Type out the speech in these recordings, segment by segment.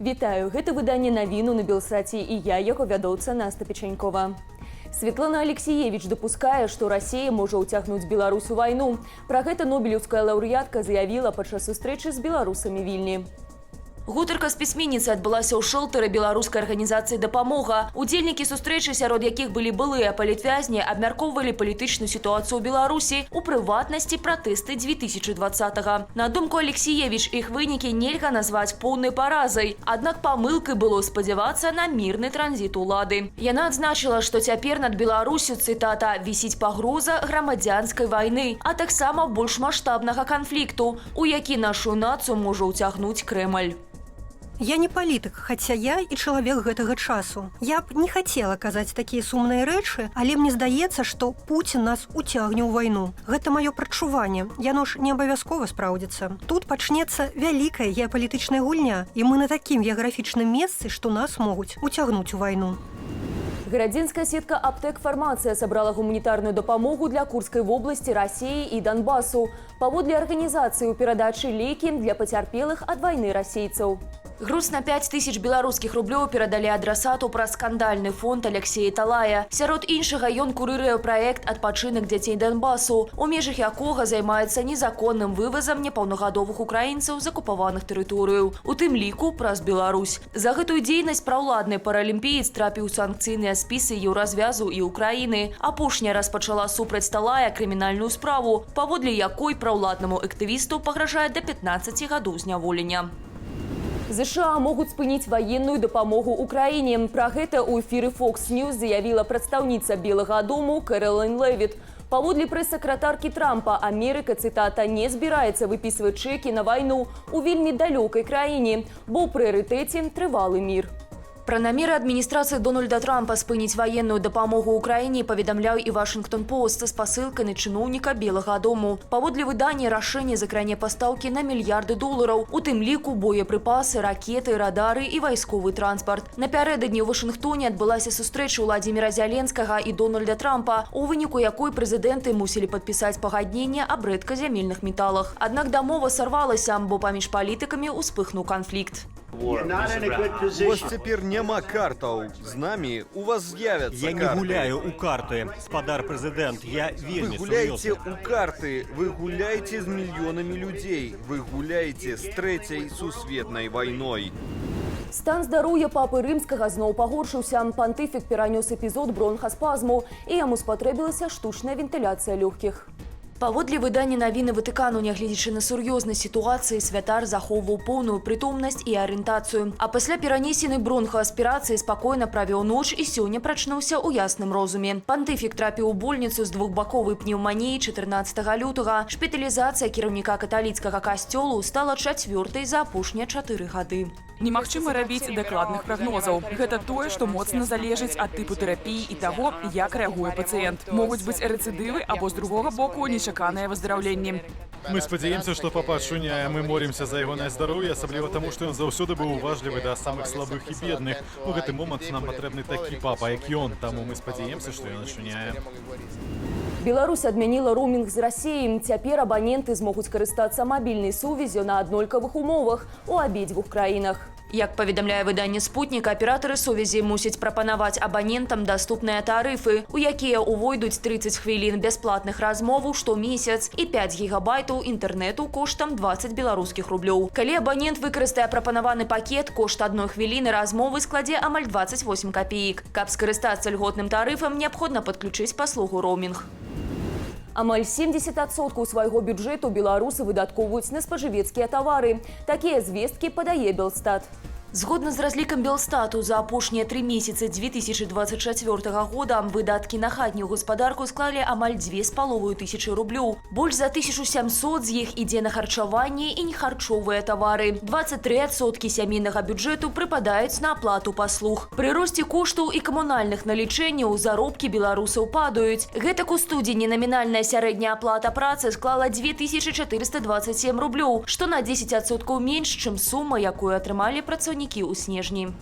Вітаю, гэта выданне навіну на Белсаце і я, яго вядоўца Наста Печанькова. Светлана Алексеевич дапускае, што Расія можа ўцягнуць Беларусь у вайну. Пра гэта нобелеўская лаўрэатка заявіла падчас сустрэчы з беларусамі Вільні. Гутарка з пісьменніцай адбылася ў шэлтары беларускай арганізацыі «Дапамога». Удзельнікі сустрэчы, сярод якіх былі былыя палітвязні, абмяркоўвалі палітычную сітуацыю ў Беларусі, у прыватнасці пратэсты 2020-го. На думку Алексеевич, іх вынікі нельга назваць поўнай паразай. Аднак памылкай было спадзявацца на мірны транзіт улады. Яна адзначыла, што цяпер над Беларусю, цытата, «вісіць пагроза грамадзянскай вайны, а таксама больш маштабнага канфлікту, у які нашу нацыю можа ўцягнуць Крэмль». Я не палітык, хаця я і чалавек гэтага часу. Я б не хацела казаць такія сумныя рэчы, але мне здаецца, што Пуцін нас уцягне ў вайну. Гэта маё прадчуванне, яно ж не абавязкова спраўдзіцца. Тут пачнецца вялікая геапалітычная гульня, і мы на такім геаграфічным месцы, што нас могуць уцягнуць у вайну. Гарадзінская сетка «Аптэк Фармацыя» сабрала гуманітарную дапамогу для Курскай вобласці, Расіі і Донбасу. Паводле арганізацыі ў перадачы лекі для пацярпелых ад вайны расейцаў. Груз на 5000 беларускіх рублёў перадалі адрасату праз скандальны фонд Алексея Талая. Сярод іншага ён курыруе праект «Адпачынак дзяцей Донбасу», у межах якога займаецца незаконным вывазам непаўнагадовых украінцаў з акупаваных тэрыторыяў, у тым ліку праз Беларусь. За гэтую дзейнасць праўладны паралімпіец трапіў у санкцыйныя спісы Еўразвязу і Украіны. Апошняя распачала супраць Талая крымінальную справу, паводле якой праўладнаму актывісту пагражае да 15 гадоў зняволення. США могуць спыніць ваенную дапамогу Украіне. Пра гэта ў эфіры Fox News заявіла прадстаўніца Белага дому Кэролайн Левіт. Паводле прэс-сакратаркі Трампа, Амерыка, цытата, не збіраецца выпісваць чэкі на вайну ў вельмі далёкай краіне, бо ў прыярытэце трывалы мір. Пра намеры адміністрацыі Дональда Трампа спыніць ваенную дапамогу Украіне паведамляў і Вашингтон Пост з пасылкай на чыноўніка Белага дому. Паводле выдання, рашэнне закране пастаўкі на мільярды долараў, у тым ліку боепрыпасы, ракеты, радары і вайсковы транспарт. Напярэдадні ў Вашынгтоне адбылася сустрэча Владзіміра Зяленскага і Дональда Трампа, у выніку якой прэзідэнты мусілі падпісаць пагадненне аб рэдказямельных металах. Аднак дамова сарвалася, бо паміж палітыкамі ўспыхнуў канфлікт. У вас цяпер няма картаў. З намі у вас з'явяцца карты. Я не гуляю у карты, спадар прэзідэнт. Я вельмі сур'ёзны. Вы гуляеце сур'ёзны. у карты, вы гуляеце з мільёнамі людзей, вы гуляеце з трэцяй сусветнай вайной. Стан здароўя папы рымскага зноў пагоршыўся. Пантыфік перанёс эпізод бронхаспазму, і яму спатрэбілася штучная вентыляцыя лёгкіх. Паводле выдання навіны Ватыкану, нягледзячы на сур'ёзнасць сітуацыі, святар захоўваў поўную прытомнасць і арыентацыю. А пасля перанесенай бронхааспірацыі спакойна правёў ноч і сёння прачнуўся ў ясным розуме. Пантыфік трапіў у больніцу з двухбаковай пнеўманіяй 14 лютага. Шпіталізацыя кіраўніка каталіцкага касцёлу стала 4-й за апошнія 4 гады. Немагчыма рабіць дакладных прагнозаў. Гэта тое, што моцна залежыць ад тыпу тэрапіі і таго, як рэагуе пацыент. Могуць быць рэцыдывы або, з другога боку, нечаканае выздараўленне. Мы спадзяемся, што папа адчуняе, мы молімся за ягонае здароўе, асабліва таму, што ён заўсёды быў уважлівы да самых слабых і бедных. У гэты момант нам патрэбны такі папа, як ён, таму мы спадзяемся, што ён адчуняе. Беларусь адмяніла роумінг з Расіі. Цяпер абаненты змогуць карыстацца мабільнай сувяззю на аднолькавых умовах у абедзвюх краінах. Як паведамляе выданне «Спутнік», аператары сувязі мусяць прапанаваць абанентам даступныя тарыфы, у якія ўвойдуць 30 хвілін бясплатных размоваў штомесяц і 5 гігабайтаў інтэрнэту коштам 20 беларускіх рублёў. Калі абанент выкарыстае прапанаваны пакет, кошт адной хвіліны размовы складзе амаль 28 капеек. Каб скарыстацца льготным тарыфам, неабходна падключыць паслугу роумінг. Амаль 70% свайго бюджэту беларусы выдаткоўваюць на спажывецкія тавары. Такія звесткі падае Белстат. Згодна з разлікам Белстату, за апошнія 3 месяцы 2024 года выдаткі на хатнюю гаспадарку склалі амаль 2500 рублёў. Больш за 1700 з іх ідзе на харчаванне і нехарчовыя тавары. 23% сямейнага бюджэту прыпадаюць на аплату паслуг. Пры росце коштаў і камунальных налічэнняў заробкі беларусаў падаюць. Гэтак у студзені намінальная сярэдняя аплата працы склала 2427 рублёў, што на 10% менш, чым сума, якую атрымалі працаўнікі у снежні.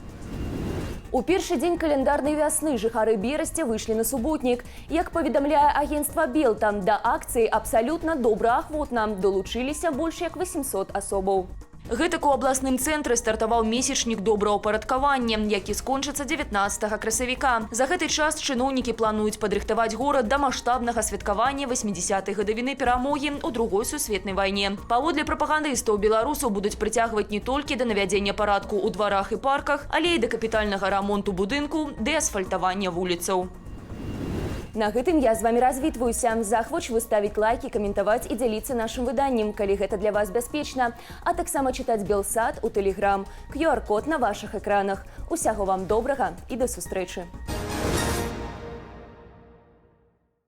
У першы дзень каляндарнай вясны жыхары Берасця выйшлі на суботнік. Як паведамляе агенцтва Белта, да акцыі абсалютна добраахвотна долучыліся больш як 800 асобаў. Гэтак у абласным цэнтры стартаваў месячнік добраўпарадкавання, які скончыцца 19 красавіка. За гэты час чыноўнікі плануюць падрыхтаваць горад да маштабнага святкавання 80-й гадавіны перамогі ў другой сусветнай вайне. Паводле прапагандыстаў, беларусаў будуць прыцягваць не толькі да навядзення парадку ў дварах і парках, але і да капітальнага рамонту будынку ды асфальтавання вуліцаў. На гэтым я з вами развітваюся. Захвочу ставіць лайки, каментаваць і дзяліцца нашым выданнем, калі гэта для вас бяспечна. А таксама чытаць Белсат у Тэлеграм. QR-код на вашых экранах. Усяго вам добрага і да сустрэчы.